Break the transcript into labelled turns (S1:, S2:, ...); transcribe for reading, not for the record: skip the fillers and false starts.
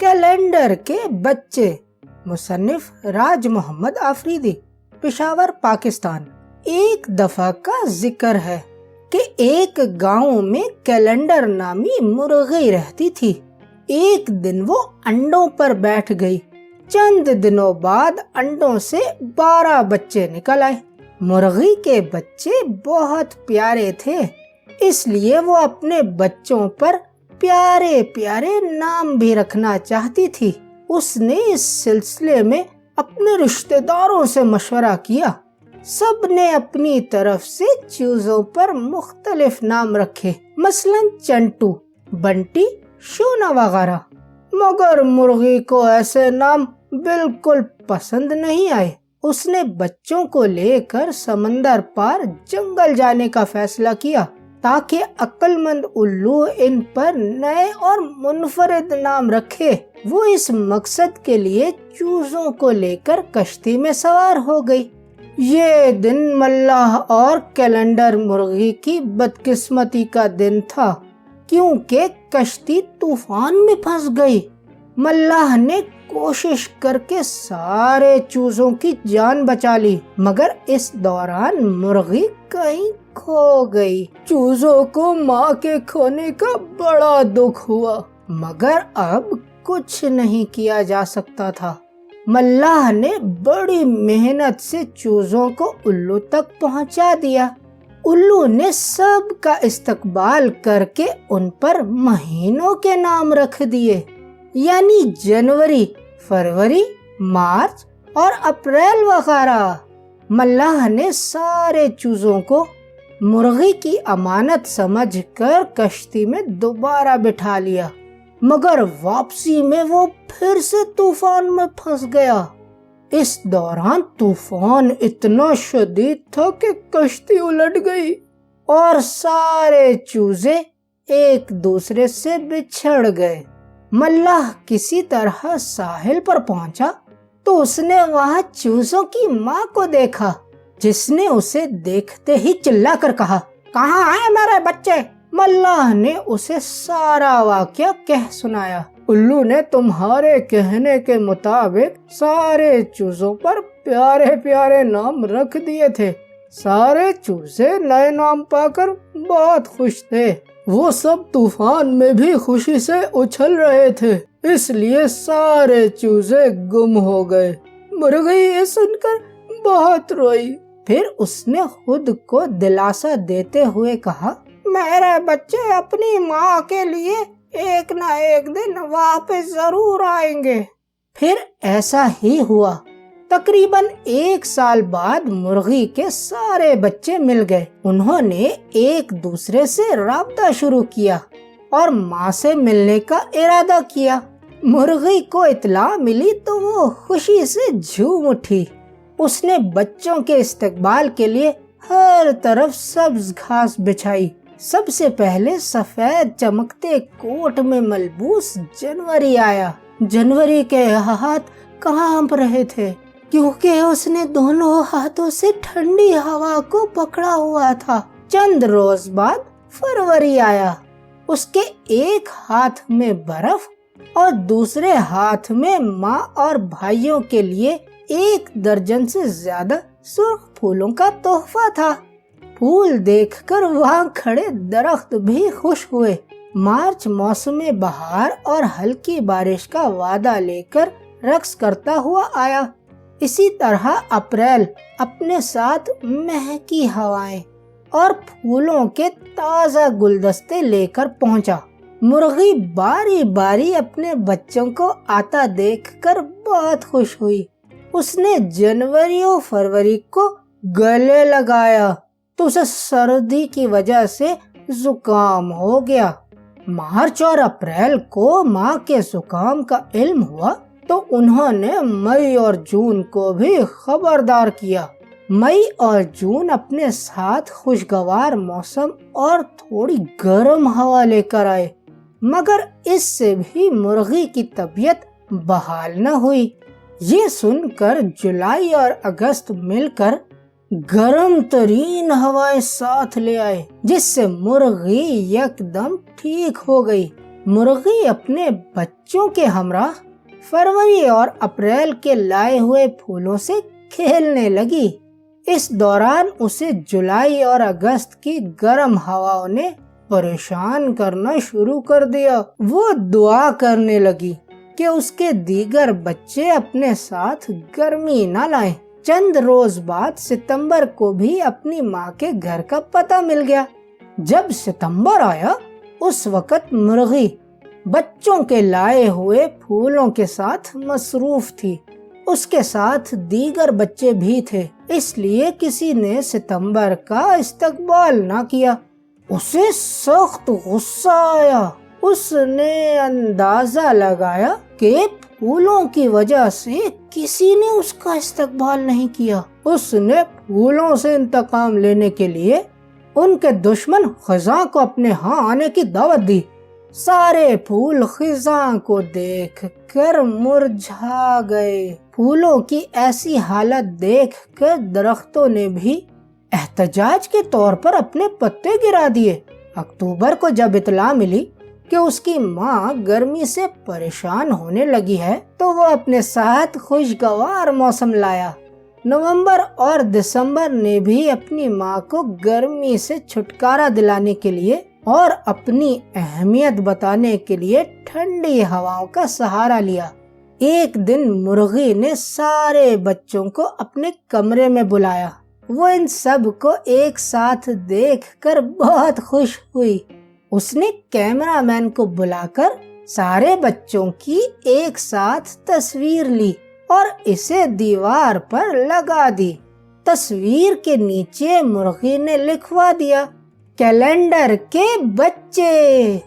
S1: Calendar کے بچے، مصنف راج محمد آفریدی، پشاور، پاکستان۔ ایک دفعہ کا ذکر ہے کہ ایک گاؤں میں کیلنڈر نامی مرغی رہتی تھی۔ ایک دن وہ انڈوں پر بیٹھ گئی۔ چند دنوں بعد انڈوں سے 12 بچے نکل آئے۔ مرغی کے بچے بہت پیارے تھے، اس لیے وہ اپنے بچوں پر پیارے پیارے نام بھی رکھنا چاہتی تھی۔ اس نے اس سلسلے میں اپنے رشتہ داروں سے مشورہ کیا۔ سب نے اپنی طرف سے چیزوں پر مختلف نام رکھے، مثلا چنٹو، بنٹی، شونا وغیرہ، مگر مرغی کو ایسے نام بالکل پسند نہیں آئے۔ اس نے بچوں کو لے کر سمندر پار جنگل جانے کا فیصلہ کیا تاکہ عقل مند الو ان پر نئے اور منفرد نام رکھے۔ وہ اس مقصد کے لیے چوزوں کو لے کر کشتی میں سوار ہو گئی۔ یہ دن ملاح اور کیلنڈر مرغی کی بدقسمتی کا دن تھا، کیونکہ کشتی طوفان میں پھنس گئی۔ ملاح نے کوشش کر کے سارے چوزوں کی جان بچا لی، مگر اس دوران مرغی کہیں کھو گئی۔ چوزوں کو ماں کے کھونے کا بڑا دکھ ہوا، مگر اب کچھ نہیں کیا جا سکتا تھا۔ ملاح نے بڑی محنت سے چوزوں کو الو تک پہنچا دیا۔ الو نے سب کا استقبال کر کے ان پر مہینوں کے نام رکھ دیے، یعنی جنوری، فروری، مارچ اور اپریل وغیرہ۔ ملاح نے سارے چوزوں کو مرغی کی امانت سمجھ کر کشتی میں دوبارہ بٹھا لیا، مگر واپسی میں وہ پھر سے طوفان میں پھنس گیا۔ اس دوران طوفان اتنا شدید تھا کہ کشتی الٹ گئی اور سارے چوزے ایک دوسرے سے بچھڑ گئے۔ ملاح کسی طرح ساحل پر پہنچا تو اس نے وہاں چوزوں کی ماں کو دیکھا، جس نے اسے دیکھتے ہی چلا کر کہا، کہاں ہیں میرے بچے؟ ملاح نے اسے سارا واقعہ کہہ سنایا۔ الو نے تمہارے کہنے کے مطابق سارے چوزوں پر پیارے پیارے نام رکھ دیے تھے۔ سارے چوزے نئے نام پا کر بہت خوش تھے۔ وہ سب طوفان میں بھی خوشی سے اچھل رہے تھے، اس لیے سارے چوزے گم ہو گئے۔ مرغی یہ سن کر بہت روئی۔ پھر اس نے خود کو دلاسا دیتے ہوئے کہا، میرے بچے اپنی ماں کے لیے ایک نہ ایک دن واپس ضرور آئیں گے۔ پھر ایسا ہی ہوا۔ تقریباً 1 سال بعد مرغی کے سارے بچے مل گئے۔ انہوں نے ایک دوسرے سے رابطہ شروع کیا اور ماں سے ملنے کا ارادہ کیا۔ مرغی کو اطلاع ملی تو وہ خوشی سے جھوم اٹھی۔ اس نے بچوں کے استقبال کے لیے ہر طرف سبز گھاس بچھائی۔ سب سے پہلے سفید چمکتے کوٹ میں ملبوس جنوری آیا۔ جنوری کے ہاتھ کانپ رہے تھے، کیونکہ اس نے دونوں ہاتھوں سے ٹھنڈی ہوا کو پکڑا ہوا تھا۔ چند روز بعد فروری آیا۔ اس کے ایک ہاتھ میں برف اور دوسرے ہاتھ میں ماں اور بھائیوں کے لیے 1 درجن سے زیادہ سرخ پھولوں کا تحفہ تھا۔ پھول دیکھ کر وہاں کھڑے درخت بھی خوش ہوئے۔ مارچ موسم بہار اور ہلکی بارش کا وعدہ لے کر رقص کرتا ہوا آیا۔ اسی طرح اپریل اپنے ساتھ مہکی ہوائیں اور پھولوں کے تازہ گلدستے لے کر پہنچا۔ مرغی باری باری اپنے بچوں کو آتا دیکھ کر بہت خوش ہوئی۔ اس نے جنوری اور فروری کو گلے لگایا تو اسے سردی کی وجہ سے زکام ہو گیا۔ مارچ اور اپریل کو ماں کے زکام کا علم ہوا تو انہوں نے مئی اور جون کو بھی خبردار کیا۔ مئی اور جون اپنے ساتھ خوشگوار موسم اور تھوڑی گرم ہوا لے کر آئے، مگر اس سے بھی مرغی کی طبیعت بحال نہ ہوئی۔ یہ سن کر جولائی اور اگست مل کر گرم ترین ہوائیں ساتھ لے آئے، جس سے مرغی یکدم ٹھیک ہو گئی۔ مرغی اپنے بچوں کے ہمراہ فروری اور اپریل کے لائے ہوئے پھولوں سے کھیلنے لگی۔ اس دوران اسے جولائی اور اگست کی گرم ہواؤں نے پریشان کرنا شروع کر دیا۔ وہ دعا کرنے لگی کہ اس کے دیگر بچے اپنے ساتھ گرمی نہ لائیں۔ چند روز بعد ستمبر کو بھی اپنی ماں کے گھر کا پتہ مل گیا۔ جب ستمبر آیا اس وقت مرغی بچوں کے لائے ہوئے پھولوں کے ساتھ مصروف تھی۔ اس کے ساتھ دیگر بچے بھی تھے، اس لیے کسی نے ستمبر کا استقبال نہ کیا۔ اسے سخت غصہ آیا۔ اس نے اندازہ لگایا کہ پھولوں کی وجہ سے کسی نے اس کا استقبال نہیں کیا۔ اس نے پھولوں سے انتقام لینے کے لیے ان کے دشمن خزاں کو اپنے ہاں آنے کی دعوت دی۔ سارے پھول خزاں کو دیکھ کر مرجھا گئے۔ پھولوں کی ایسی حالت دیکھ کر درختوں نے بھی احتجاج کے طور پر اپنے پتے گرا دیے۔ اکتوبر کو جب اطلاع ملی کہ اس کی ماں گرمی سے پریشان ہونے لگی ہے تو وہ اپنے ساتھ خوشگوار موسم لایا۔ نومبر اور دسمبر نے بھی اپنی ماں کو گرمی سے چھٹکارا دلانے کے لیے اور اپنی اہمیت بتانے کے لیے ٹھنڈی ہواؤں کا سہارا لیا۔ ایک دن مرغی نے سارے بچوں کو اپنے کمرے میں بلایا۔ وہ ان سب کو ایک ساتھ دیکھ کر بہت خوش ہوئی۔ اس نے کیمرہ مین کو بلا کر سارے بچوں کی ایک ساتھ تصویر لی اور اسے دیوار پر لگا دی۔ تصویر کے نیچے مرغی نے لکھوا دیا، کیلنڈر کے بچے۔